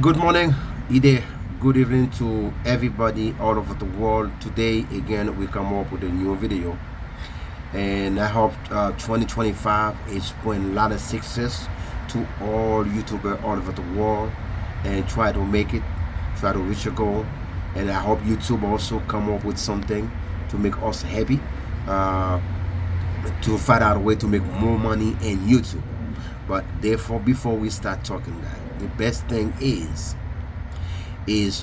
Good morning, Ide. Good evening to everybody all over the world. Today, again, we come up with a new video, and I hope 2025 is bringing a lot of success to all YouTubers all over the world, and try to make it, try to reach a goal. And I hope YouTube also come up with something to make us happy, uh, to find out a way to make more money in YouTube. But therefore, before we start talking, guys, the best thing is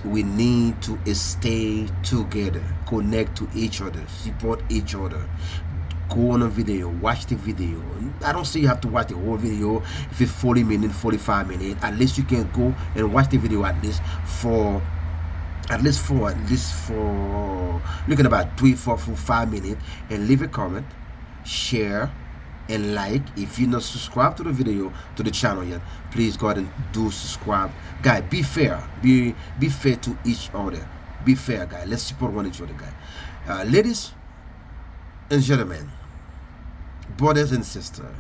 we need to stay together, connect to each other, support each other. Go on a video, watch the video. I don't say you have to watch the whole video. If it's 40 minutes, 45 minutes, at least you can go and watch the video at least for looking about 3, 4, 5 minutes, and leave a comment, share, and like. If you're not subscribed to the video, to the channel yet, please go ahead and do subscribe. Guy, be fair, be fair to each other. Be fair, guy. Let's support one each other, guy. Ladies and gentlemen, brothers and sisters,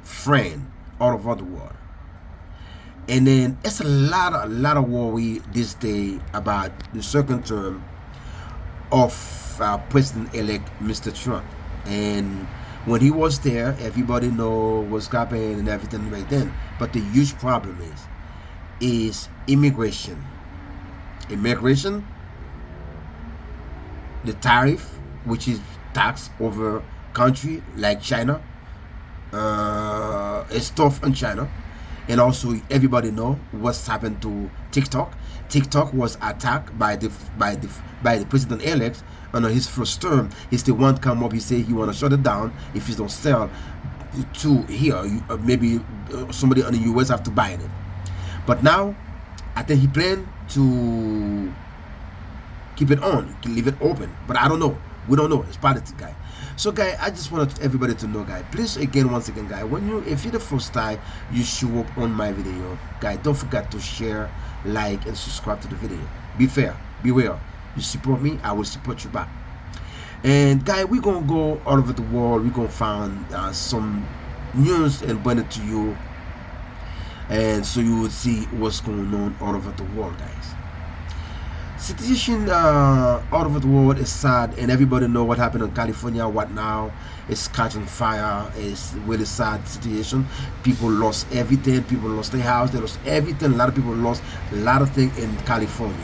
friends all over the world. And then it's a lot of worry this day about the second term of President-elect Mr. Trump. And when he was there, everybody know what's happening and everything right then. But the huge problem is immigration. Immigration, the tariff, which is tax over country like China, is tough on China. And also, everybody know what's happened to TikTok. TikTok was attacked by the president-elect under his first term. He's the one come up. He say he want to shut it down if he don't sell to here. Maybe somebody in the US have to buy it. But now, I think he plan to keep it on, leave it open. But I don't know. We don't know. It's politics, guy. So, guy, I just wanted everybody to know, guy. Please, once again, guy, if you're the first time you show up on my video, guy, don't forget to share, like, and subscribe to the video. Be fair, be real. You support me, I will support you back. And, guy, we're gonna go all over the world. We're gonna find some news and bring it to you, and so you will see what's going on all over the world, guys. Situation all over the world is sad, and everybody know what happened in California. What now? It's catching fire. It's really sad situation. People lost everything. People lost their house. They lost everything. A lot of people lost a lot of things in California.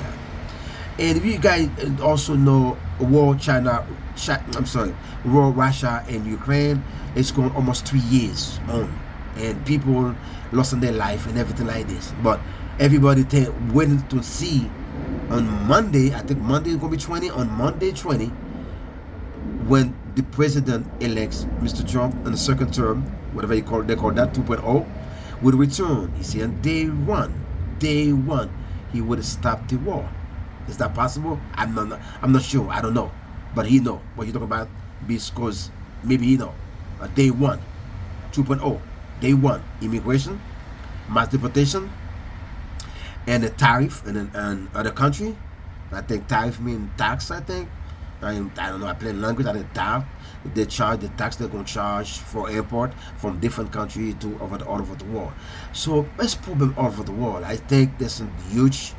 And if you guys also know war Russia and Ukraine, it's going almost 3 years on, and people lost their life and everything like this. But everybody waiting to see. On Monday, I think Monday is going to be 20. On Monday 20, when the president-elect Mr. Trump in the second term, whatever they call that 2.0, will return. He said on day one, he would stop the war. Is that possible? I'm not sure. I don't know. But he know what you're talking about, because maybe he know. Day one, 2.0, day one, immigration, mass deportation, and the tariff in other country. I think tariff means tax. I think I don't know. I play language. I think tax. They charge the tax they're gonna charge for import from different countries to all over the world. So it's problem all over the world. I think there's some huge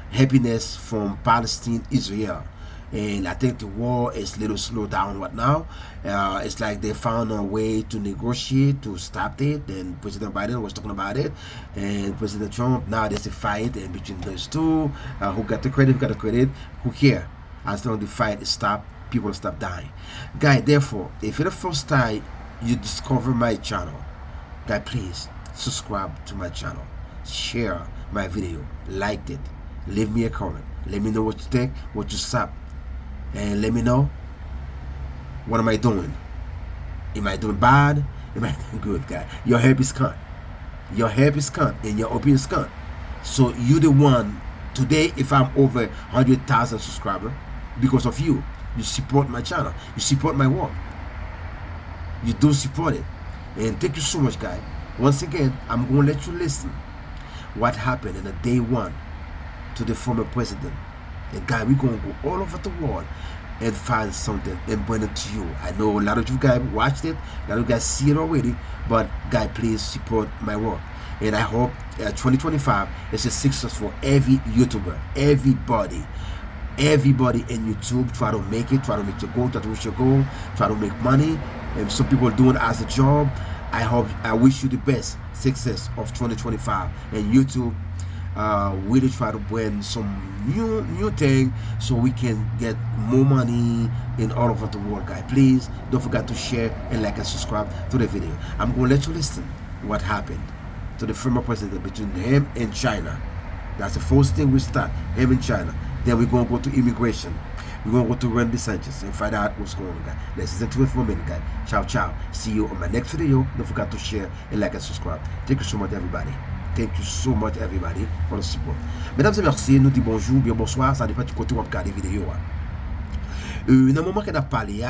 happiness from Palestine, Israel. And I think the war is a little slow down right now. It's like they found a way to negotiate to stop it. And President Biden was talking about it, and President Trump. Now there's a fight in between those two. Who got the credit? Who got the credit? Who cares? As long as the fight is stopped, people stop dying. Guy, therefore, if you're the first time you discover my channel, guy, please subscribe to my channel, share my video, like it, leave me a comment, let me know what you think, what you saw. And let me know, what am I doing? Am I doing bad? Am I doing good, guy? Your help is count. Your help is count, and your opinion is count. So you the one today. If I'm over 100,000 subscribers, because of you, you support my channel. You support my work. You do support it, and thank you so much, guy. Once again, I'm going to let you listen what happened in the day one to the former president. And guy, we're going to go all over the world and find something and bring it to you. I know a lot of you guys watched it, a lot of you guys see it already, but guys, please support my work. And I hope 2025 is a success for every YouTuber, everybody in YouTube. Try to make it, try to make your goal, try to reach your goal, try to make money. And some people doing it as a job. I wish you the best success of 2025. And YouTube really try to bring some new thing so we can get more money in all over the world, guys. Please don't forget to share and like and subscribe to the video. I'm going to let you listen what happened to the former president between him and China. That's the first thing we start, him and China. Then we're going to go to immigration. We're going to go to Randy Sanchez and find out what's going on, guys. Let's listen to it for a minute, guys. Ciao, ciao. See you on my next video. Don't forget to share and like and subscribe. Thank you so much, everybody. Thank you so much, everybody, for the support. Mesdames et messieurs, nous disons bonjour, bien bonsoir. Ça dépend du côté où on regarde les vidéos. Dans le moment qu'on a parlé,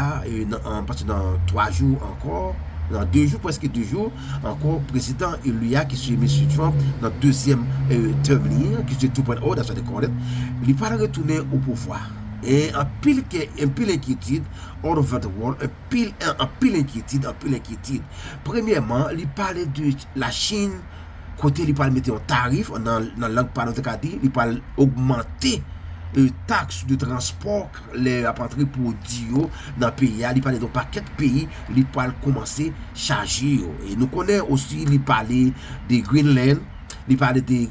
parce que dans 3 jours encore, dans 2 jours, presque 2 jours, encore, président Elia, qui suit Mr.Trump, dans deuxième terme, qui suit 2.0, that's what they call it, il pas retourner au pouvoir. Et un pile inquiétude all over the world, un pile inquiétude. Premièrement, il parlait de la Chine, côté il parle mettre un tarif dans la langue parlante, il parle augmenter taxes de transport les appareils produits dans le pays, il parle de paquet de pays, il parle commencer charger. Et nous connaissons aussi il parle de Greenland, il parle de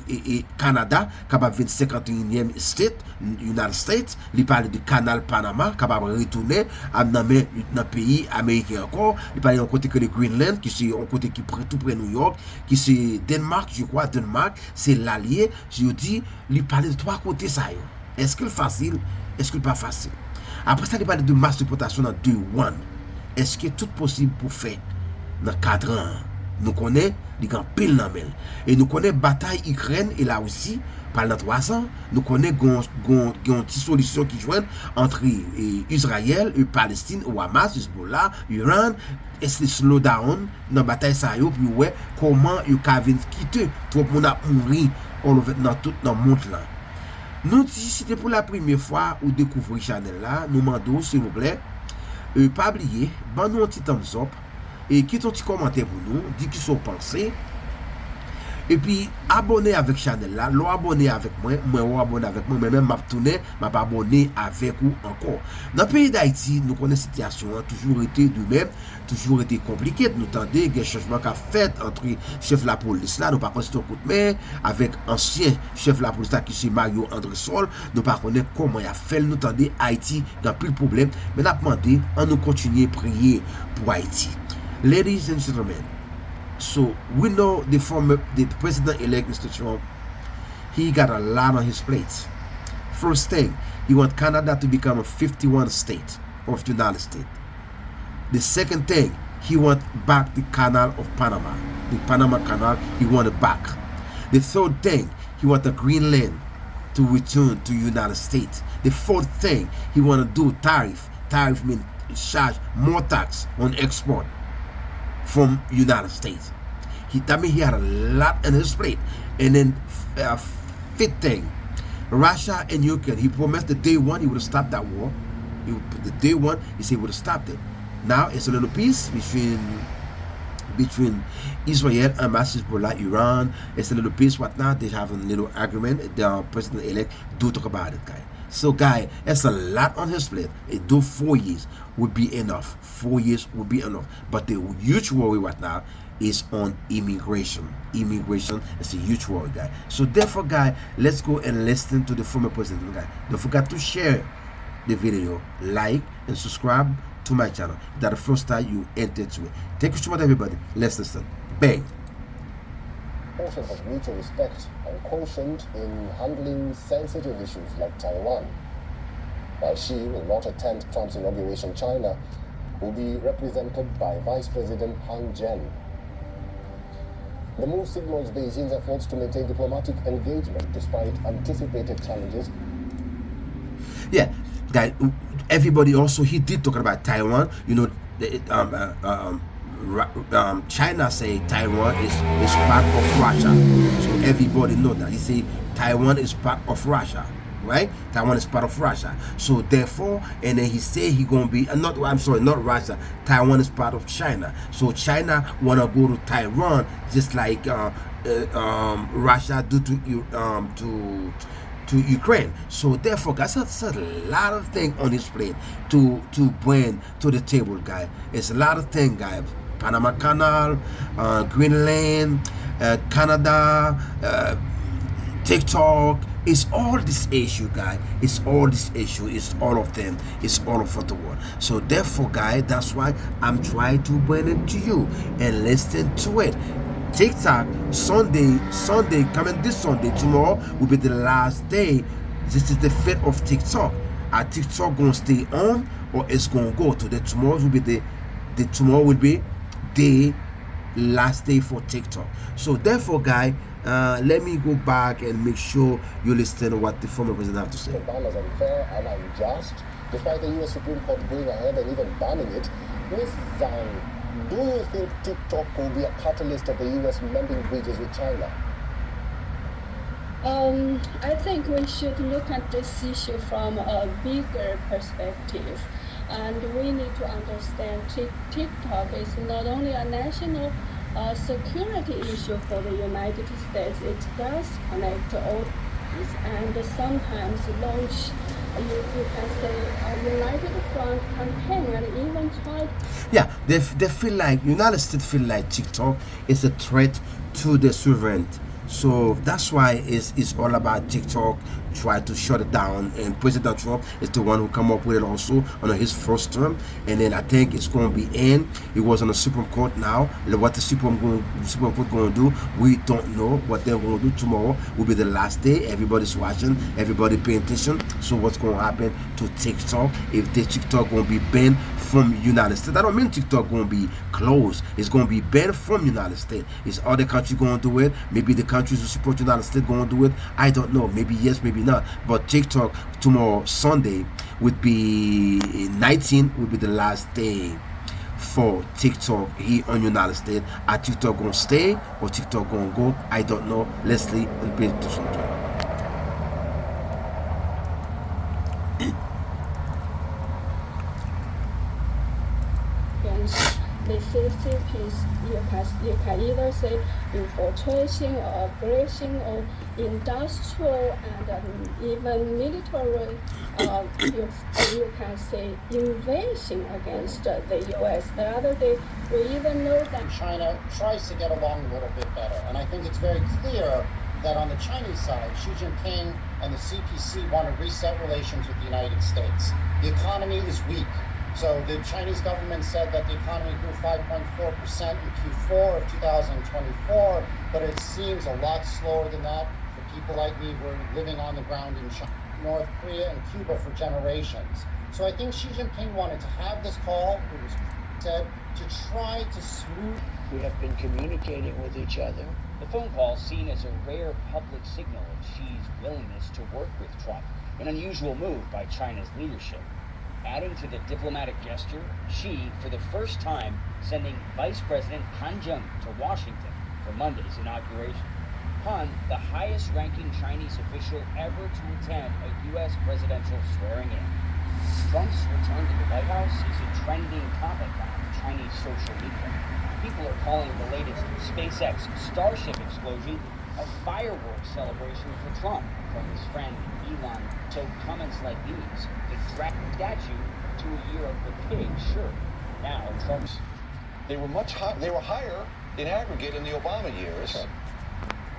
Canada capable de 51e state United States, il parle du canal Panama capable de retourner dans le pays américain encore, il parle d'un côté que le Greenland qui c'est un côté qui tout près New York, qui c'est Danemark, je crois Danemark c'est l'allié. Je dis il parle de 3 côtés ça. Est-ce que c'est facile? Est-ce que c'est pas facile? Après ça il parle de masse déportation dans 2-1. Est-ce que tout possible pour faire dans 4 ans? Nous connaissons les grands pile dans mel. Et nous connaissons bataille Ukraine et là aussi pendant 3 ans, nous connaissons une petite solution qui joint entre Israël et Palestine ou Hamas, Hezbollah, Iran, et c'est slow down dans bataille ça yo puis ouais comment yo Kevin quitter trop monde a mouri dans tout dans monde là. Nous si c'était pour la première fois ou découvrir channel là, nous demandons s'il vous plaît pas oublier, ban nous un petit thumbs up et quitte un petit commentaire pour nous, dit qui sont pensés. Et puis abonner avec channel là, l'on abonné avec moi abonné avec moi, mais même m'a tourné, m'a pas abonné avec vous encore. Dans le pays d'Haïti, nous connaissons la situation toujours été de même, toujours été compliqué. Nous tendez des changements qu'a fait entre chef de la police là, nous pas connaissons coup de main avec ancien chef de la police là qui c'est Mario André Sol, nous pas connaissons comment il a fait. Nous tendez Haïti dans plus de problème, mais n'a demandé on nous continuer à prier pour Haïti. Ladies and gentlemen, so we know the president-elect Mr. Trump, he got a lot on his plate. First thing, he wants Canada to become a 51 state of the United States. The second thing, he wants back the canal of Panama. The Panama Canal, he wants it back. The third thing, he wants the Greenland to return to the United States. The fourth thing, he wants to do tariff. Tariff means charge more tax on export from United States. That means he had a lot on his plate. And then fifth thing, Russia and Ukraine, he promised the day one he would have stopped that war. The day one he said he would have stopped it. Now it's a little peace between Israel, Hamas, Hezbollah, Iran. It's a little peace. What now? They have a little agreement. The president-elect do talk about it, guy. So, guy, that's a lot on his plate. It do 4 years would be enough. 4 years would be enough. But the huge worry right now is on immigration. Immigration is a huge worry, guy. So, therefore, guy, let's go and listen to the former president, guy. Don't forget to share the video, like, and subscribe to my channel. That's the first time you enter to it. Thank you so much, everybody. Let's listen. Bang. Portion of mutual respect and quotient in handling sensitive issues like Taiwan. While she will not attend Trump's inauguration, China will be represented by Vice President Han Zhen. The move signals Beijing's efforts to maintain diplomatic engagement despite anticipated challenges. Yeah, guys, everybody also, he did talk about Taiwan. You know, China say Taiwan is part of Russia, so everybody know that. He say Taiwan is part of Russia. right? Taiwan is part of Russia. So therefore, and then he say he gonna be not. I'm sorry, not Russia. Taiwan is part of China. So China wanna go to Taiwan just like Russia do to Ukraine. So therefore, guys, that's a lot of things on his plate to bring to the table, guy. It's a lot of things, guy. Panama Canal, Greenland, Canada, TikTok. It's all this issue, guy. It's all this issue. It's all of them. It's all of the world. So therefore, guy, that's why I'm trying to bring it to you and listen to it. TikTok Sunday coming this Sunday. Tomorrow will be the last day. This is the fate of TikTok. Are TikTok gonna stay on or it's gonna go to the tomorrow will be the tomorrow will be the last day for TikTok. So therefore, guy, let me go back and make sure you listen to what the former president have to say. The ban is unfair and unjust, despite the U.S. Supreme Court going ahead and even banning it. Ms. Zhang, do you think TikTok will be a catalyst of the U.S. mending bridges with China? I think we should look at this issue from a bigger perspective. And we need to understand TikTok is not only a national security issue for the United States, it does connect all these and sometimes launch, you can say, a united front campaign and even try. Yeah, they feel like United States feel like TikTok is a threat to the sovereignty. So that's why it's all about TikTok. Try to shut it down, and President Trump is the one who come up with it also on his first term. And then I think it's going to be in. It was on the Supreme Court now. What the Supreme Court going to do, we don't know. What they're going to do tomorrow will be the last day. Everybody's watching. Everybody paying attention. So what's going to happen to TikTok? If the TikTok going to be banned from United States, I don't mean TikTok going to be closed. It's going to be banned from United States. Is other countries going to do it? Maybe the countries who support United States going to do it. I don't know. Maybe yes, maybe not. But TikTok tomorrow Sunday would be 19 would be the last day for TikTok here on United States. Are TikTok gonna stay or TikTok gonna go? I don't know. Leslie and pay attention to it. The CCPs, you can either say infiltration or aggression or industrial and even military, you can say invasion against the U.S. The other day, we even know that China tries to get along a little bit better. And I think it's very clear that on the Chinese side, Xi Jinping and the CPC want to reset relations with the United States. The economy is weak. So the Chinese government said that the economy grew 5.4% in Q4 of 2024, but it seems a lot slower than that for people like me who are living on the ground in China, North Korea, and Cuba for generations. So I think Xi Jinping wanted to have this call, it was said, to try to smooth. We have been communicating with each other. The phone call seen as a rare public signal of Xi's willingness to work with Trump, an unusual move by China's leadership. Adding to the diplomatic gesture, Xi, for the first time, sending Vice President Han Zheng to Washington for Monday's inauguration. Han, the highest-ranking Chinese official ever to attend a U.S. presidential swearing-in. Trump's return to the White House is a trending topic on Chinese social media. People are calling the latest SpaceX Starship explosion a fireworks celebration for Trump from his friend Elon. So comments like these, the dragon statue to a year of the pig, sure. Now Trump's. They were higher in aggregate in the Obama years. Okay.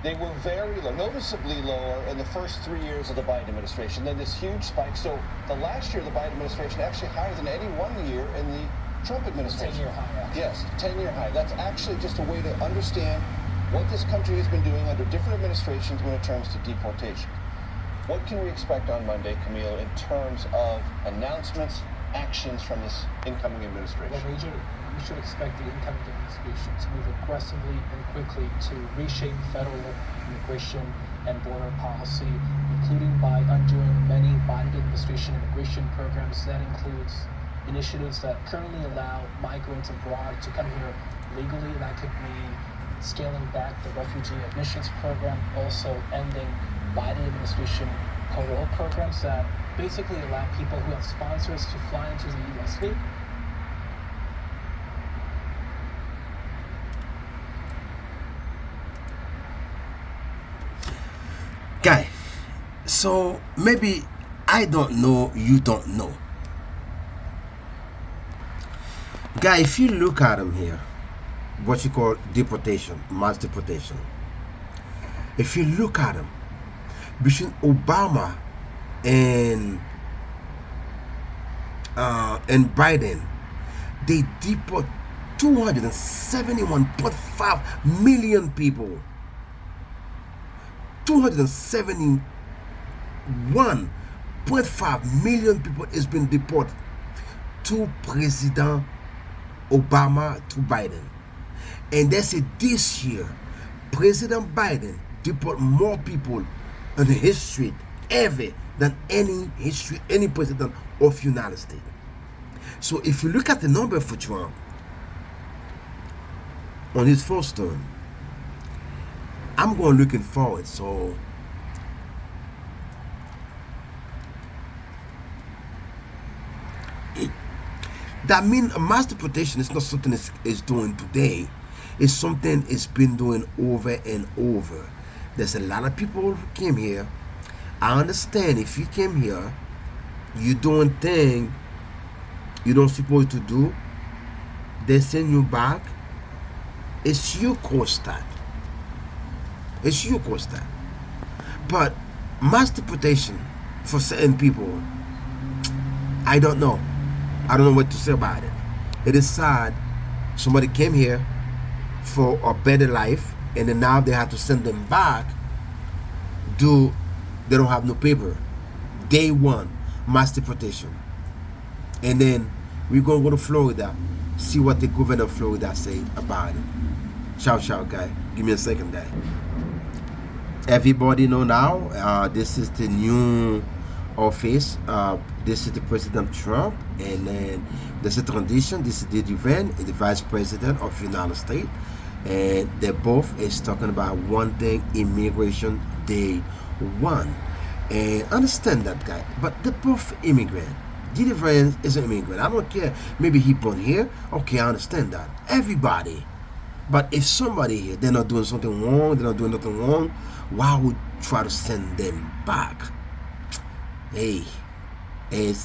They were very low, noticeably lower in the first 3 years of the Biden administration. Then this huge spike. So the last year of the Biden administration actually higher than any one year in the Trump administration. 10-year high, actually. Yes, 10-year high. That's actually just a way to understand what this country has been doing under different administrations when it comes to deportation. What can we expect on Monday, Camille, in terms of announcements, actions from this incoming administration? Well, we should expect the incoming administration to move aggressively and quickly to reshape federal immigration and border policy, including by undoing many Biden administration immigration programs. That includes initiatives that currently allow migrants abroad to come here legally. That could mean scaling back the refugee admissions program, also ending Biden administration parole programs that basically allow people who have sponsors to fly into the U.S. Guy, so maybe I don't know, you don't know. Guy, if you look at him here, what you call deportation, mass deportation. If you look at him, between Obama and Biden, they deport 271.5 million people. 271.5 million people has been deported to President Obama to Biden. And they say this year, President Biden deport more people in the history ever than any president of United States. So if you look at the number for Trump on his first term, I'm going looking forward. So that means mass deportation is not something is doing today. It's something it's been doing over and over. There's a lot of people who came here. I understand if you came here, you doing things you don't supposed to do. They send you back. It's your cost that. It's your cost that. But mass deportation for certain people, I don't know. I don't know what to say about it. It is sad. Somebody came here for a better life, and then now they have to send them back. They don't have no paper. Day one, mass deportation. And then we're going to go to Florida, see what the governor of Florida say about it. Ciao, guy. Give me a second, guy. Everybody know now, this is the new office. This is the President Trump, and then there's a transition. This is the event, the Vice President of the United States, and they both is talking about one thing: immigration day one. And understand that, guy. But they're both immigrant. The friend is an immigrant. I don't care. Maybe he born here. Okay, I understand that. Everybody. But if somebody here, they're not doing something wrong, they're not doing nothing wrong, why would try to send them back? Hey, it's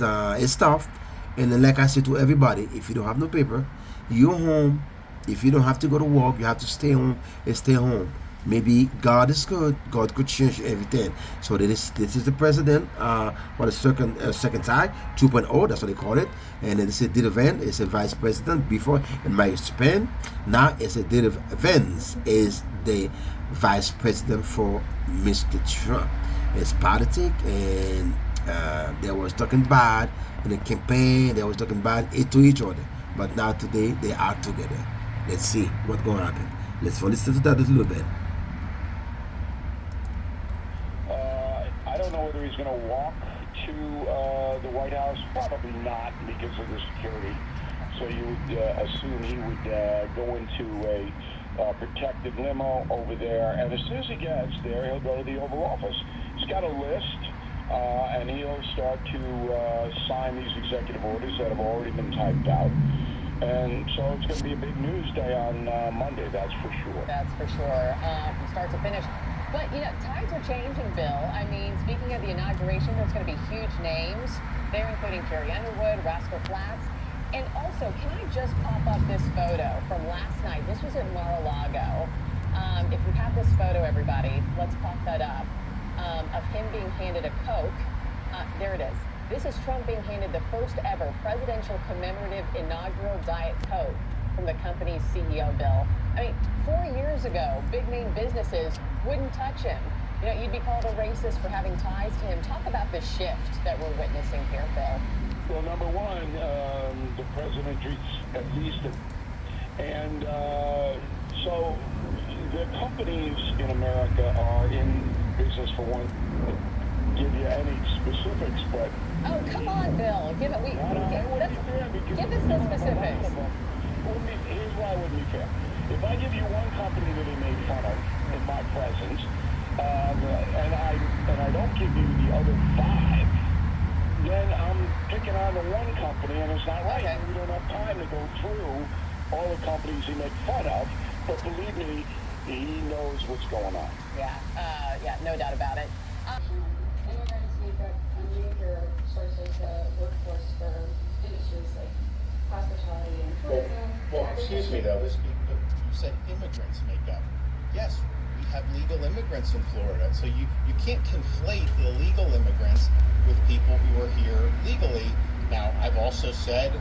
tough. And then, like I said to everybody, if you don't have no paper, you're home. If you don't have to go to work, you have to stay home and stay home. Maybe God is good. God could change everything. So this is the president for the second time, 2.0. That's what they call it. And then it's a did event. It's a vice president before in my Spain. Now it's a did Vance is the vice president for Mr. Trump. It's politics, and they was talking bad in the campaign. They was talking bad to each other. But now today they are together. Let's see what's going to happen. Let's listen to that a little bit. I don't know whether he's going to walk to the White House. Probably not because of the security. So you would assume he would go into a protected limo over there. And as soon as he gets there, he'll go to the Oval Office. He's got a list, and he'll start to sign these executive orders that have already been typed out. And so it's going to be a big news day on Monday, that's for sure. That's for sure, from start to finish. But, tides are changing, Bill. I mean, speaking of the inauguration, there's going to be huge names there, including Carrie Underwood, Rascal Flatts. And also, can I just pop up this photo from last night? This was at Mar-a-Lago. If you have this photo, everybody, let's pop that up, of him being handed a Coke. There it is. This is Trump being handed the first ever presidential commemorative inaugural Diet Coke from the company's CEO, Bill. I mean, 4 years ago, big name businesses wouldn't touch him. You'd be called a racist for having ties to him. Talk about the shift that we're witnessing here, Bill. Well, number one, the president treats at least it. And so the companies in America are in business for one. Give you any specifics, but oh, come on, Bill. Give us the specifics. Here's why it wouldn't be fair. If I give you one company that he made fun of in my presence, and I don't give you the other 5, then I'm picking on the one company, and it's not right. Okay. We don't have time to go through all the companies he make fun of, but believe me, he knows what's going on. Yeah, no doubt about it. Immigrants make up a major source of workforce for industries like hospitality and tourism. Well, excuse me though, you said immigrants make up. Yes, we have legal immigrants in Florida, so you can't conflate illegal immigrants with people who are here legally. Now, I've also said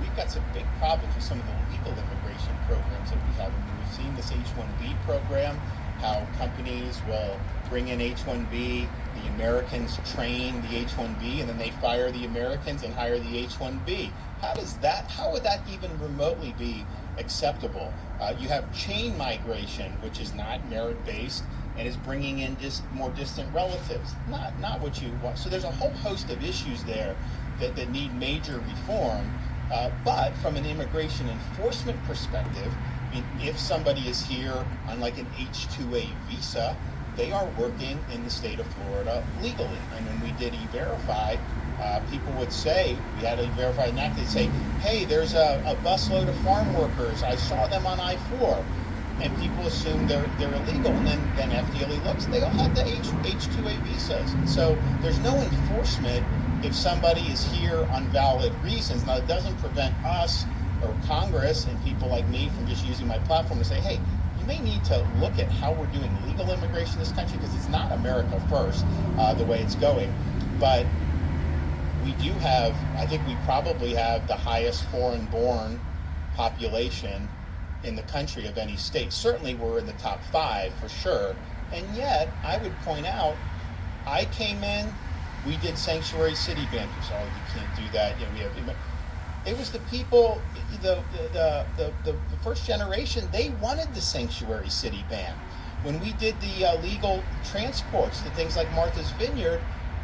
we've got some big problems with some of the legal immigration programs that we have. And we've seen this H-1B program, how companies will bring in H-1B, the Americans train the H-1B, and then they fire the Americans and hire the H-1B. How would that even remotely be acceptable? You have chain migration, which is not merit-based and is bringing in more distant relatives. Not what you want. So there's a whole host of issues there that need major reform. But from an immigration enforcement perspective, I mean, if somebody is here on like an H-2A visa, they are working in the state of Florida legally. And when we did E-Verify, people would say, we had E-Verify an act, they'd say, hey, there's a busload of farm workers. I saw them on I-4. And people assume they're illegal. And then FDLE looks, they all have the H-2A visas. So there's no enforcement if somebody is here on valid reasons. Now, it doesn't prevent us or Congress and people like me from just using my platform to say, hey, you may need to look at how we're doing legal immigration in this country, because it's not America first, the way it's going. But we do have, I think we probably have the highest foreign-born population in the country of any state. Certainly we're in the top 5 for sure. And yet, I would point out, I came in, we did sanctuary city ban. So you can't do that. You know, we have. It was the people, the first generation. They wanted the sanctuary city ban. When we did the legal transports, the things like Martha's Vineyard,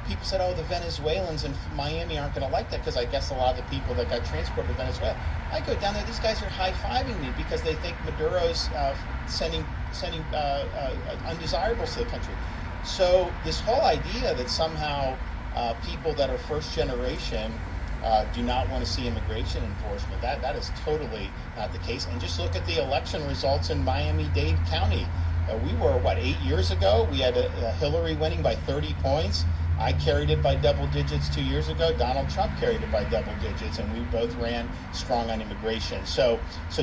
people said, "Oh, the Venezuelans in Miami aren't going to like that," because I guess a lot of the people that got transported to Venezuela. I go down there; these guys are high-fiving me because they think Maduro's sending undesirables to the country. So this whole idea that somehow people that are first generation do not want to see immigration enforcement, that is totally not the case. And just look at the election results in Miami-Dade County. We were, 8 years ago? We had a Hillary winning by 30 points. I carried it by double digits 2 years ago. Donald Trump carried it by double digits, and we both ran strong on immigration. So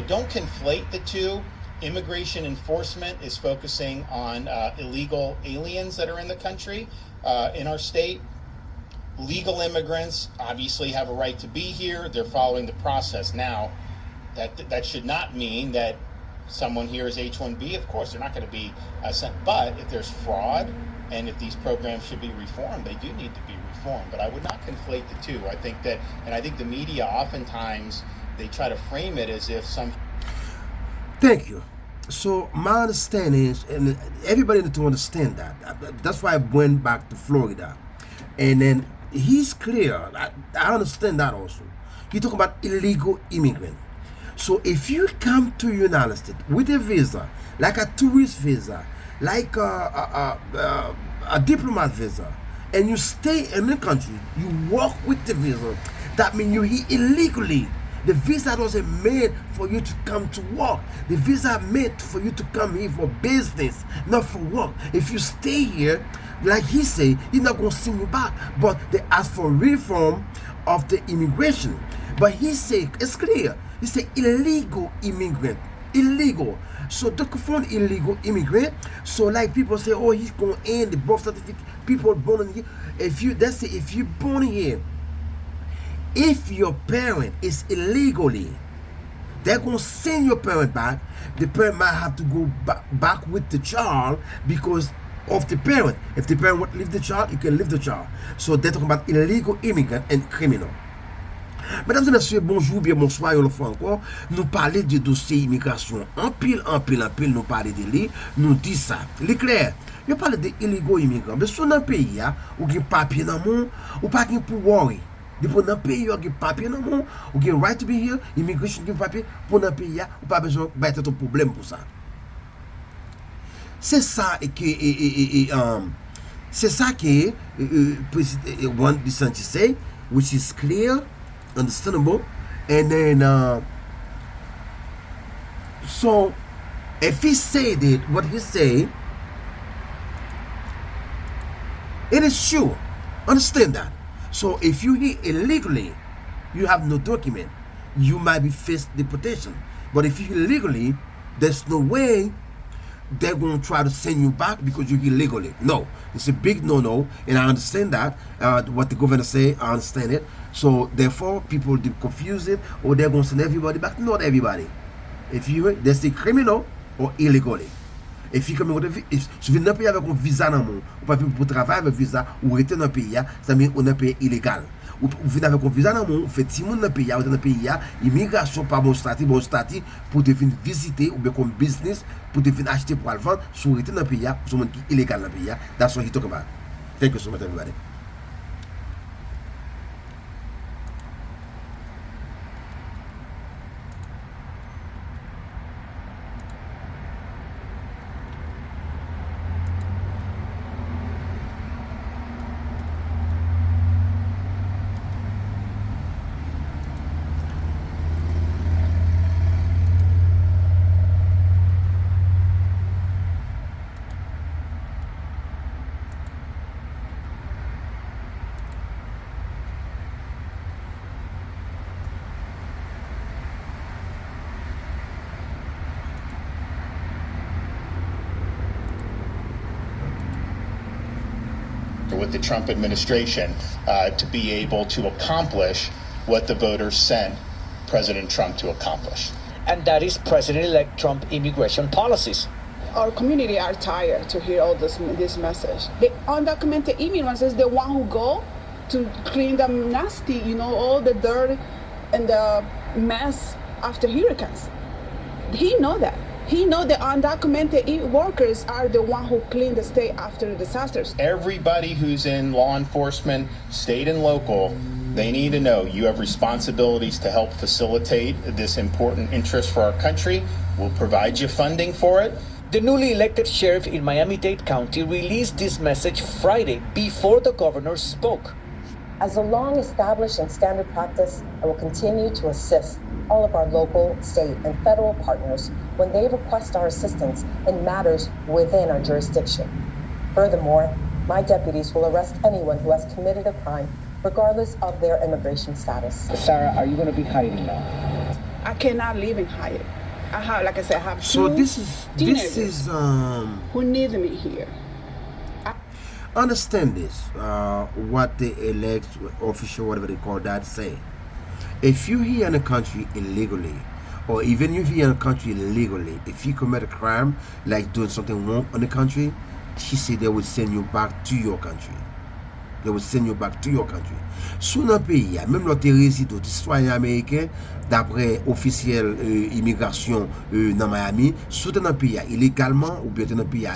don't conflate the two. Immigration enforcement is focusing on illegal aliens that are in the country, in our state. Legal immigrants obviously have a right to be here. They're following the process. Now, that should not mean that someone here is H-1B. Of course, they're not going to be sent. But if there's fraud and if these programs should be reformed, they do need to be reformed. But I would not conflate the two. I think the media oftentimes, they try to frame it as if some... Thank you. So my understanding is, and everybody need to understand that. That's why I went back to Florida. And then he's clear. I understand that also. He talk about illegal immigrant. So if you come to United States with a visa, like a tourist visa, like a diplomat visa, and you stay in the country, you work with the visa, that means you're here illegally. The visa wasn't made for you to come to work. The visa made for you to come here for business, not for work. If you stay here, like he say, he's not going to send you back. But they ask for reform of the immigration. But he say, it's clear. He say illegal immigrant. Illegal. So don't confund illegal immigrant. So like people say, oh, he's going to end the birth certificate. People born in here. If you're born here, if your parent is illegally, they're going to send your parent back. The parent might have to go back with the child because of the parent. If the parent won't leave the child, you can leave the child. So they're talking about illegal immigrant and criminal. Mesdames et messieurs, bonjour, bien bonsoir, une fois encore. Nous parlons du dossier immigration. En pile, nous parlons de lui. Nous dit ça. L'éclair. Nous parlons de illégaux immigrants. Mais sur un pays, où il y a papier dans le monde, ou pas qu'il pour worry. Depuis dans le pays, il y a papier dans le monde, ou il y a right to be here, immigration qui papier, pour dans le pays, ou pas besoin de un problème pour ça. C'est ça c'est ça que one DeSantis say, which is clear, understandable, and then so if he said it, what he say, it is sure. Understand that. So if you here illegally, you have no document, you might be faced deportation. But if you illegally, there's no way they're going to try to send you back because you're illegally. No, it's a big no-no, and I understand that. What the governor say, I understand it. So therefore, people confuse it, or they're going to send everybody back. Not everybody. If you, they say criminal or illegally. If you come with a if you viens d'un pays avec un visa dans le monde, ou pas pour travailler avec visa, ou rester dans le pays, ça veut dire qu'on est un pays illégal. Ou venir avec un visa dans le monde, fait 6 mois dans le pays, ou dans le pays, immigration par bon statut pour te venir visiter, ou bien comme business, pour te venir acheter pour le vendre, ou rester dans le pays, ou monde qui est illégal dans le pays. That's what he talk about. Thank you so much, everybody. with the Trump administration to be able to accomplish what the voters sent President Trump to accomplish. And that is President-elect Trump immigration policies. Our community are tired to hear all this message. The undocumented immigrants is the one who go to clean the nasty, all the dirt and the mess after hurricanes. He know that. He know the undocumented workers are the one who clean the state after disasters. Everybody who's in law enforcement, state and local, they need to know you have responsibilities to help facilitate this important interest for our country. We'll provide you funding for it. The newly elected sheriff in Miami-Dade County released this message Friday before the governor spoke. As a long-established and standard practice, I will continue to assist all of our local, state, and federal partners when they request our assistance in matters within our jurisdiction. Furthermore, my deputies will arrest anyone who has committed a crime, regardless of their immigration status. Sarah, are you going to be hiding now? I cannot live in hiding. I have so two this is who need me here. Understand this, what the elect official, whatever they call that, say. If you're here in a country illegally, or even if you're in a country legally, if you commit a crime, like doing something wrong in the country, she said they will send you back to your country. They will send you back to your country. Sous un pays, même l'autre résident, des citoyens américains, d'après officiel immigration dans Miami, sous un pays illégalement, ou bien dans un pays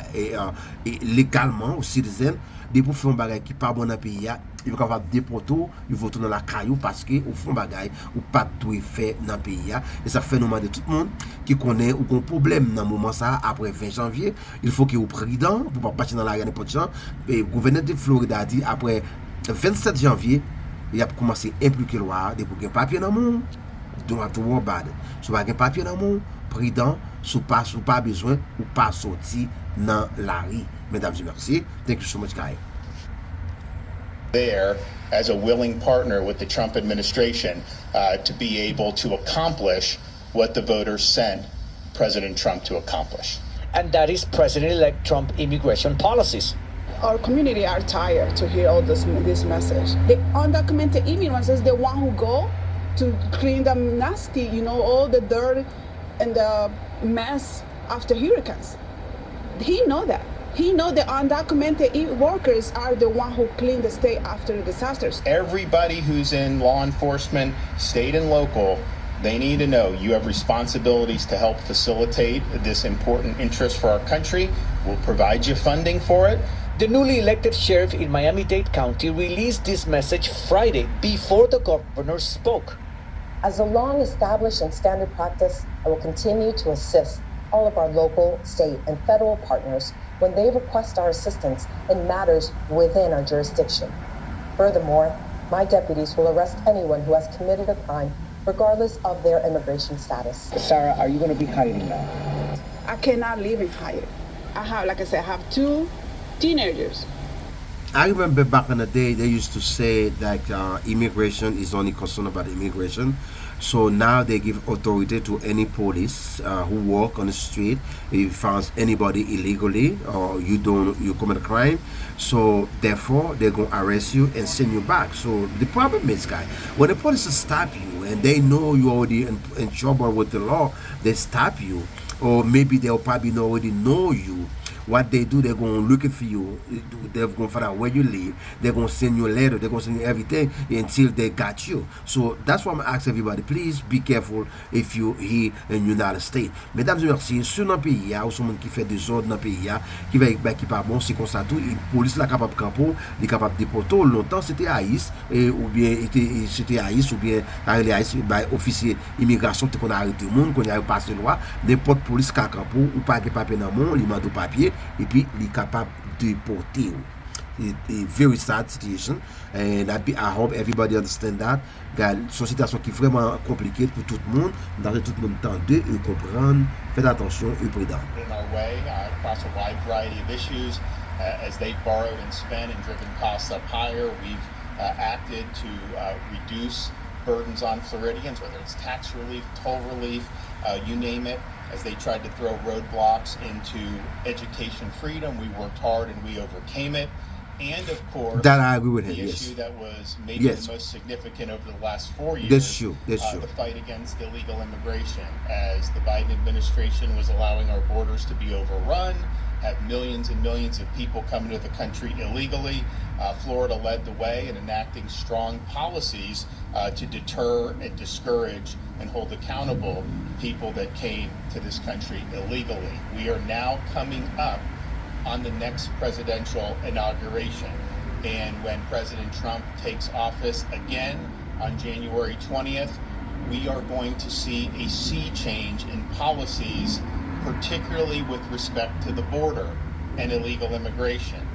légalement, aux citoyens, des pour faire un bagage qui pas bon dans le pays, ils vont avoir des poteaux, ils vont tourner la caillou parce que au fond bagage ou pas tout fait dans le pays. Et ça fait nous demander tout le monde qui connaît ou un problème dans le moment ça après 20 janvier, il faut qu'il y ait président pour pas partir dans la n'importe de gens. Et le gouverneur de Floride a dit après 27 janvier, il a commencé à impliquer loi de pour un papier dans le monde. Don't have to worry about it. Si vous avez un papier dans le monde, président, si vous pas besoin ou pas sortir dans la rue. Mesdames et merci. Thank you so much, guys. There as a willing partner with the Trump administration to be able to accomplish what the voters sent President Trump to accomplish. And that is President-elect Trump immigration policies. Our community are tired to hear all this message. The undocumented immigrants is the one who go to clean the nasty, all the dirt and the mess after hurricanes. He know that. He know the undocumented workers are the one who clean the state after disasters. Everybody who's in law enforcement, state and local, they need to know you have responsibilities to help facilitate this important interest for our country. We'll provide you funding for it. The newly elected sheriff in Miami-Dade County released this message Friday before the governor spoke. As a long-established and standard practice, I will continue to assist all of our local, state, and federal partners when they request our assistance in matters within our jurisdiction. Furthermore, my deputies will arrest anyone who has committed a crime, regardless of their immigration status. Sarah, are you going to be hiding now? I cannot live in hide. I have, like I said, I have 2 teenagers. I remember back in the day they used to say that immigration is only concerned about immigration. So now they give authority to any police who walk on the street. If you found anybody illegally or you commit a crime, so therefore they're gonna arrest you and send you back. So the problem is, guy, when the police stop you and they know you're already in trouble with the law, they stop you, or maybe they'll probably already know you. What they do, they're going to look for you. They're going to find out where you live. They're going to send you a letter. They're going to send you everything until they got you. So that's why I'm asking everybody, please be careful if you here in the United States. Mesdames et messieurs, sur dans pays, il y a aussi monde qui fait des ordres dans pays, qui va qui pas bon, c'est comme ça tout. La police là capable de campo, il est capable de déporter. Longtemps c'était Haïs, ou bien c'était Haïs, ou bien Haïs, officier immigration, qu'on a arrêté le monde, qu'on a passé loi, n'importe police qui a campo, ou pas de papier dans le monde, il m'a de papier. Et puis il est capable de porter. It's a very sad situation, and I hope everybody understand that. C'est une situation qui est vraiment compliquée pour tout le monde. Dans tout le monde entendre et comprendre. Faites attention et prudent. In our way across a wide variety of issues, as they've borrowed and spent and driven costs up higher, we've acted to reduce burdens on Floridians, whether it's tax relief, toll relief, you name it. As they tried to throw roadblocks into education freedom, we worked hard and we overcame it. And of course, that I agree with him. The yes. issue that was maybe the most significant over the last 4 years, that's true. The fight against illegal immigration, as the Biden administration was allowing our borders to be overrun, have millions and millions of people coming to the country illegally. Florida led the way in enacting strong policies to deter and discourage and hold accountable people that came to this country illegally. We are now coming up on the next presidential inauguration. And when President Trump takes office again on January 20th, we are going to see a sea change in policies, particularly with respect to the border and illegal immigration.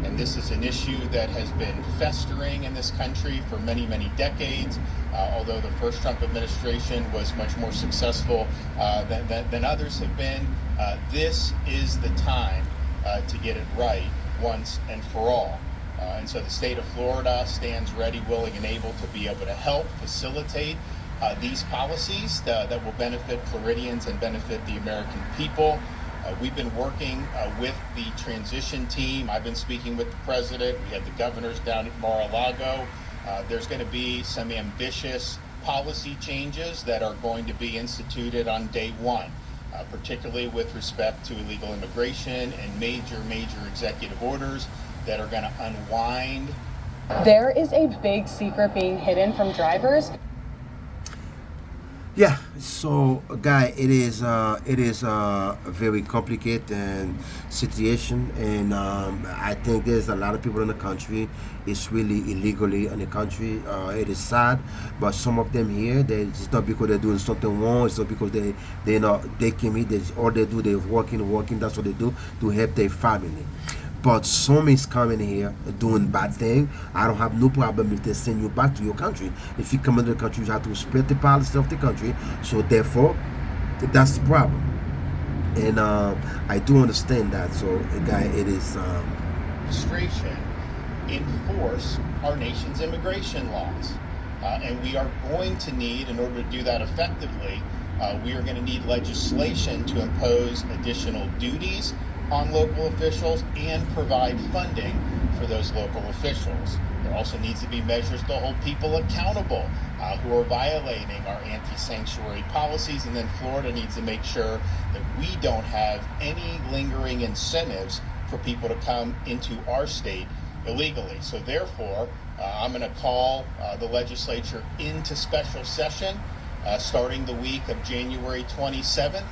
And this is an issue that has been festering in this country for many, many decades. Although the first Trump administration was much more successful than others have been, this is the time to get it right once and for all. And so the state of Florida stands ready, willing, and able to be able to help facilitate these policies that will benefit Floridians and benefit the American people. We've been working with the transition team. I've been speaking with the president. We have the governors down at Mar-a-Lago. There's going to be some ambitious policy changes that are going to be instituted on day one. Particularly with respect to illegal immigration and major executive orders that are going to unwind. There is a big secret being hidden from drivers. Yeah, so guy, it is a very complicated situation, and I think there's a lot of people in the country. It's really illegally in the country. It is sad, but some of them here, it's not because they're doing something wrong. It's not because they came here. All they do, they're working. That's what they do to help their family. But some is coming here doing bad thing. I don't have no problem if they send you back to your country. If you come into the country, you have to respect the policy of the country. So therefore, that's the problem. And I do understand that. So, guy, it is administration enforce our nation's immigration laws, and we are going to need, in order to do that effectively, we are going to need legislation to impose additional duties on local officials and provide funding for those local officials. There also needs to be measures to hold people accountable who are violating our anti-sanctuary policies, and then Florida needs to make sure that we don't have any lingering incentives for people to come into our state illegally. So therefore, I'm going to call the legislature into special session starting the week of January 27th.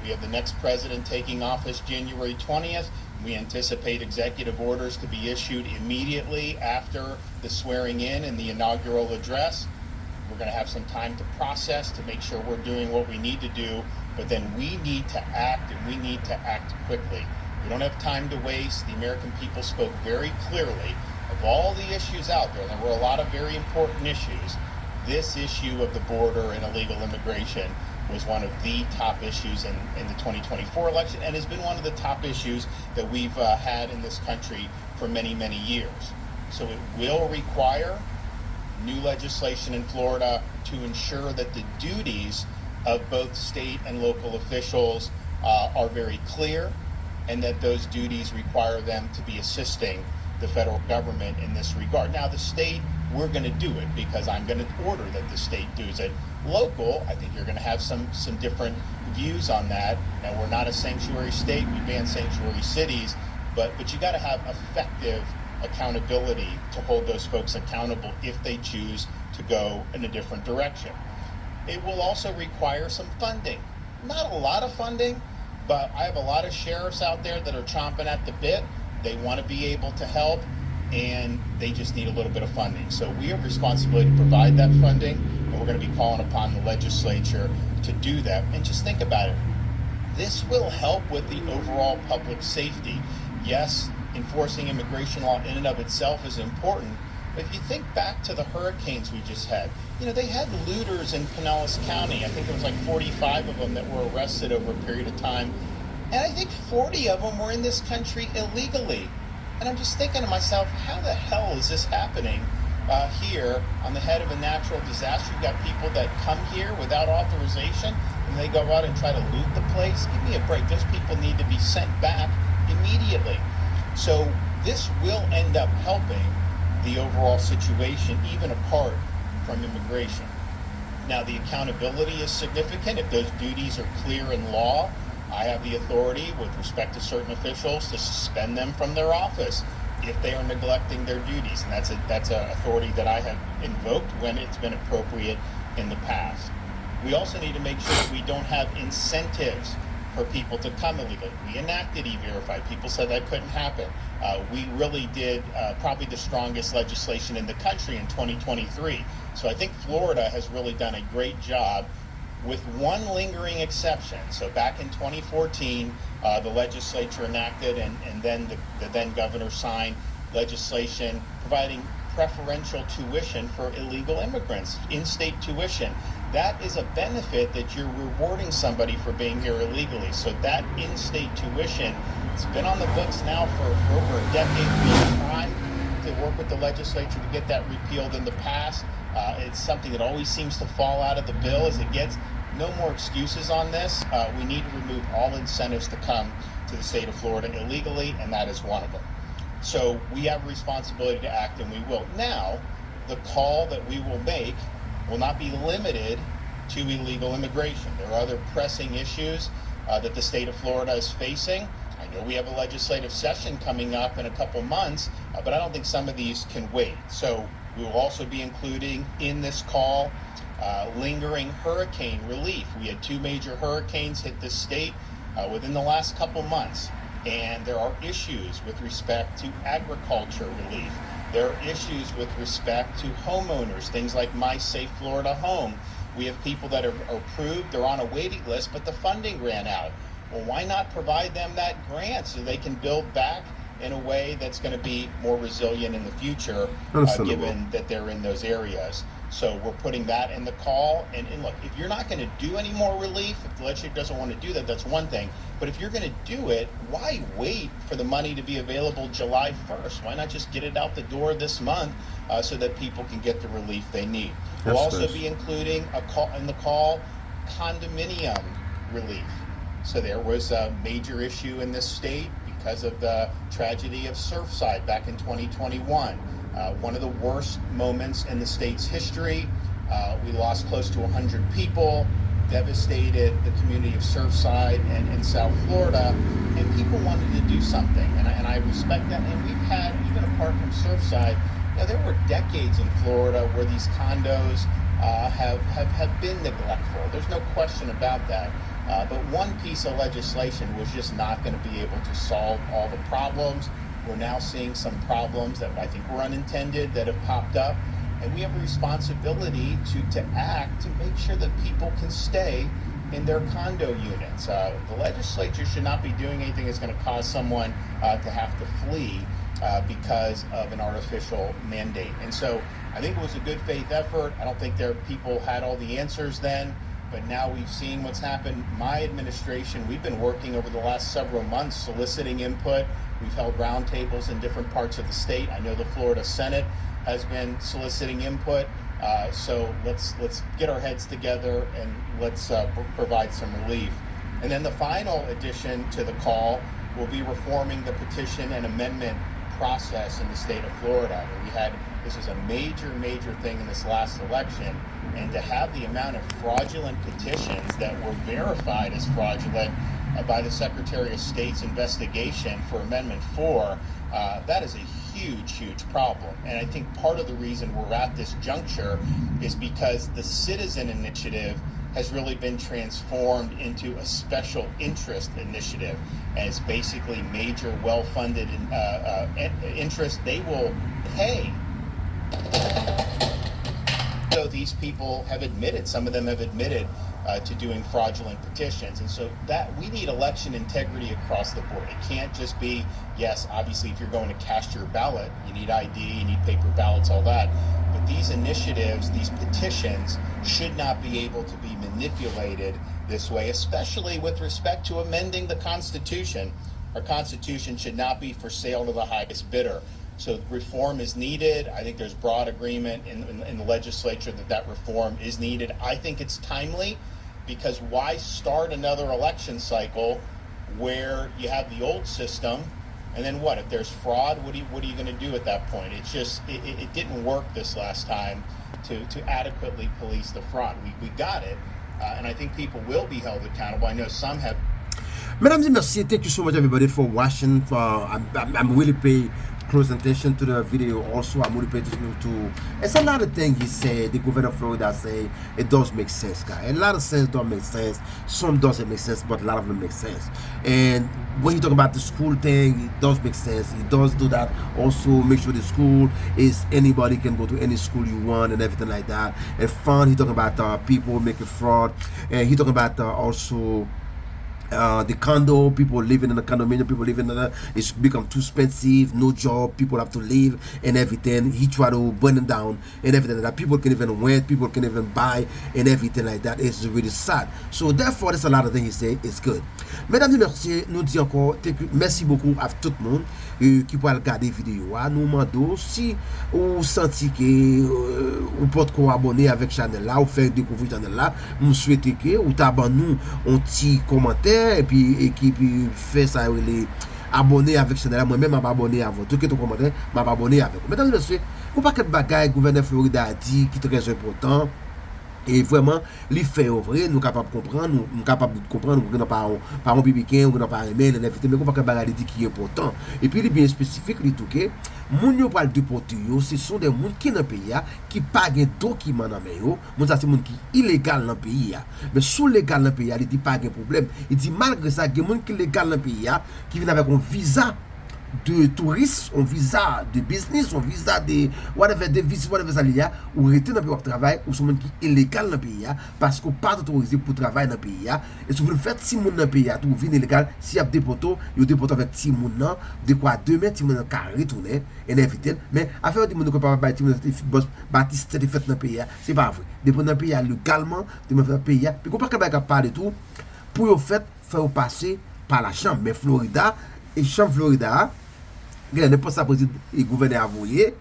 We have the next president taking office January 20th. We anticipate executive orders to be issued immediately after the swearing in and the inaugural address. We're going to have some time to process to make sure we're doing what we need to do but then we need to act, and we need to act quickly. We don't have time to waste. The American people spoke very clearly. Of all the issues out there, and there were a lot of very important issues, this issue of the border and illegal immigration was one of the top issues in the 2024 election, and has been one of the top issues that we've had in this country for many, many years. So it will require new legislation in Florida to ensure that the duties of both state and local officials are very clear, and that those duties require them to be assisting the federal government in this regard. Now, the state, we're going to do it because I'm going to order that the state does it. Local, I think you're going to have some different views on that. Now, we're not a sanctuary state. We ban sanctuary cities, but you got to have effective accountability to hold those folks accountable if they choose to go in a different direction. It will also require some funding. Not a lot of funding, but I have a lot of sheriffs out there that are chomping at the bit. They want to be able to help, and they just need a little bit of funding. So we have responsibility to provide that funding, and we're going to be calling upon the legislature to do that. And just think about it. This will help with the overall public safety. Yes, enforcing immigration law in and of itself is important, but if you think back to the hurricanes we just had, they had looters in Pinellas County. I think there was like 45 of them that were arrested over a period of time. And I think 40 of them were in this country illegally. And I'm just thinking to myself, how the hell is this happening here on the head of a natural disaster? You've got people that come here without authorization, and they go out and try to loot the place. Give me a break. Those people need to be sent back immediately. So this will end up helping the overall situation, even apart from immigration. Now, the accountability is significant. If those duties are clear in law, I have the authority with respect to certain officials to suspend them from their office if they are neglecting their duties. And that's an authority that I have invoked when it's been appropriate in the past. We also need to make sure that we don't have incentives for people to come illegally. We enacted E-Verify. People said that couldn't happen. We really did probably the strongest legislation in the country in 2023. So I think Florida has really done a great job, with one lingering exception. So back in 2014, the legislature enacted and then the then governor signed legislation providing preferential tuition for illegal immigrants, in-state tuition. That is a benefit that you're rewarding somebody for being here illegally. So that in-state tuition, it's been on the books now for over a decade. We have tried to work with the legislature to get that repealed in the past. It's something that always seems to fall out of the bill as it gets. No more excuses on this. We need to remove all incentives to come to the state of Florida illegally, and that is one of them. So we have a responsibility to act, and we will. Now, the call that we will make will not be limited to illegal immigration. There are other pressing issues that the state of Florida is facing. I know we have a legislative session coming up in a couple months, but I don't think some of these can wait. So we will also be including in this call lingering hurricane relief. We had 2 major hurricanes hit this state within the last couple months, and there are issues with respect to agriculture relief. There are issues with respect to homeowners, things like My Safe Florida Home. We have people that are approved, they're on a waiting list, but the funding ran out. Well, why not provide them that grant so they can build back in a way that's going to be more resilient in the future, given that they're in those areas. So we're putting that in the call. And look, if you're not going to do any more relief, if the legislature doesn't want to do that, that's one thing. But if you're going to do it, why wait for the money to be available July 1st? Why not just get it out the door this month so that people can get the relief they need? We'll also be including a call in the call condominium relief. So there was a major issue in this state because of the tragedy of Surfside back in 2021. One of the worst moments in the state's history. We lost close to 100 people, devastated the community of Surfside and South Florida, and people wanted to do something, and I respect that. And we've had, even apart from Surfside, there were decades in Florida where these condos have been neglectful. There's no question about that. But one piece of legislation was just not going to be able to solve all the problems. We're now seeing some problems that I think were unintended that have popped up. And we have a responsibility to act to make sure that people can stay in their condo units. The legislature should not be doing anything that's going to cause someone to have to flee because of an artificial mandate. And so I think it was a good faith effort. I don't think people had all the answers then, but now we've seen what's happened. My administration, we've been working over the last several months soliciting input. We've held roundtables in different parts of the state. I know the Florida Senate has been soliciting input. So let's get our heads together and let's provide some relief. And then the final addition to the call will be reforming the petition and amendment process in the state of Florida. This is a major thing in this last election, and to have the amount of fraudulent petitions that were verified as fraudulent by the Secretary of State's investigation for Amendment 4, that is a huge problem. And I think part of the reason we're at this juncture is because the citizen initiative has really been transformed into a special interest initiative, and it's basically major well-funded interest. They will pay. So these people have admitted, some of them have admitted to doing fraudulent petitions. And so that we need election integrity across the board. It can't just be, yes, obviously if you're going to cast your ballot, you need ID, you need paper ballots, all that. But these initiatives, these petitions should not be able to be manipulated this way, especially with respect to amending the Constitution. Our Constitution should not be for sale to the highest bidder. So reform is needed. I think there's broad agreement in the legislature that reform is needed. I think it's timely, because why start another election cycle where you have the old system, and then what? If there's fraud, what are you going to do at that point? It's just, it didn't work this last time to adequately police the fraud. We got it, and I think people will be held accountable. I know some have. Mesdames et messieurs, thank you so much everybody for watching. I'm really paying close attention to the video. Also, I'm really paying attention to, it's a lot of things he said, the governor of Florida say, it does make sense, guys. A lot of sense don't make sense, some doesn't make sense, but a lot of them make sense. And when you talk about the school thing, it does make sense. He does do that. Also, make sure the school is, anybody can go to any school you want and everything like that. And fun, he talking about people making fraud, and he talking about also the condo, people living in the condominium, people living in the, it's become too expensive, no job, people have to leave and everything. He try to burn it down and everything like that. People can even rent, people can even buy and everything like that. It's really sad. So therefore, there's a lot of things he say. It's good. Mesdames et messieurs, nous disons encore merci beaucoup à tout le monde qui peut regarder vidéo. Nous demandons si vous sentez que vous pouvez abonner avec channel là, ou faire découvrir channel là. Nous souhaitons que vous t'abonnez nous un petit commentaire et puis fait ça les abonner avec channel là. Moi-même m'abonner à vous. Tout que ton commentaire m'abonner avec vous. Mesdames et messieurs, vous pas que bagaille gouverneur Florida a dit qui est très important. Et vraiment, les faits vrai, nous capables de comprendre, nous capables de comprendre, nous pas un bibiquin, nous pas un mail, mais qu'on pas que bagarre dit qui est important. Et puis il est bien spécifique, il tout que moun yo pral déporter yo, ce sont des moun qui dans pays qui pas gen document dans main yo, moun ça c'est moun qui illégal dans pays mais sous légal dans pays il dit pas gen problème. Il dit malgré ça gen moun qui légal dans pays qui vient avec un visa de tourisme, un visa de business, un visa de whatever, de visa, whatever ça liya, ou rester dans le pays de travail, ou sont qui est illégal dans le pays, parce qu'on pas autorisé pour travailler dans le pays, et si vous faites 6 moun dans le pays, tout vient illégal, si y a des poteaux, vous déportez avec 6 moun, de quoi demain, 6 moun carré retourner, et éviter, mais affaire de moun pas bâtir, bâtisse de fait dans le pays, c'est pas vrai. Dépend dans le pays légalement, de faire pays, puis qu'on pas capable parler tout, pour faire passer par la chambre, mais Florida, et chambre Florida, n'importe ça président et gouverneur avoué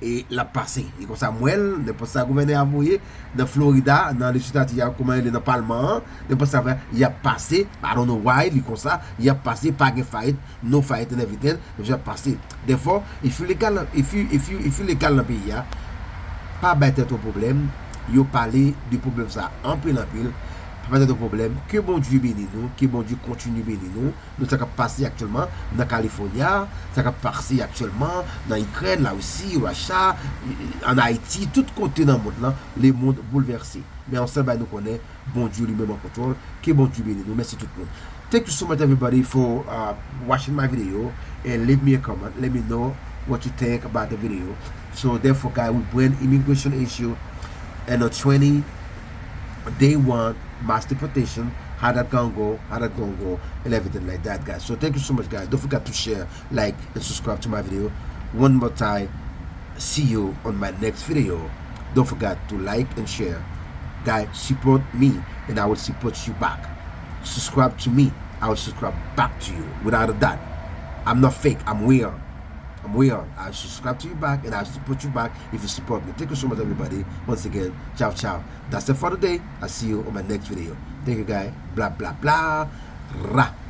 et la passé et comme ça moi n'importe ça gouverneur avoué dans Florida dans les États il y a comment il est dans le parlement n'importe ça il a passé I don't know why il comme ça il a passé pas de fight no fight and everything il a passé des fois il faut légal légal dans le pays pas bête ton problème il parler du problème ça en pile pas de problème, que bon Dieu bénisse nous, que bon Dieu continue bénir nous, ça va passer actuellement dans Californie, ça va passer actuellement dans l'Ukraine, là aussi, au Russia, en Haïti, tout côté dans le monde, là, les mondes bouleversés. Mais on sait, nous connaît, bon Dieu lui-même en contrôle, que bon Dieu bénisse nous, merci tout le monde. Thank you so much everybody for watching my video, and leave me a comment, let me know what you think about the video. So therefore guys, we bring immigration issue and a They want mass deportation, how that gonna go, and everything like that, guys. So thank you so much, guys. Don't forget to share, like, and subscribe to my video. One more time, see you on my next video. Don't forget to like and share. Guys, support me and I will support you back. Subscribe to me, I will subscribe back to you. Without a doubt, I'm not fake, I'm real. I subscribe to you back and I support you back if you support me. Thank you so much, everybody. Once again, ciao ciao. That's it for today. I'll see you on my next video. Thank you, guys. Blah blah blah. Rah.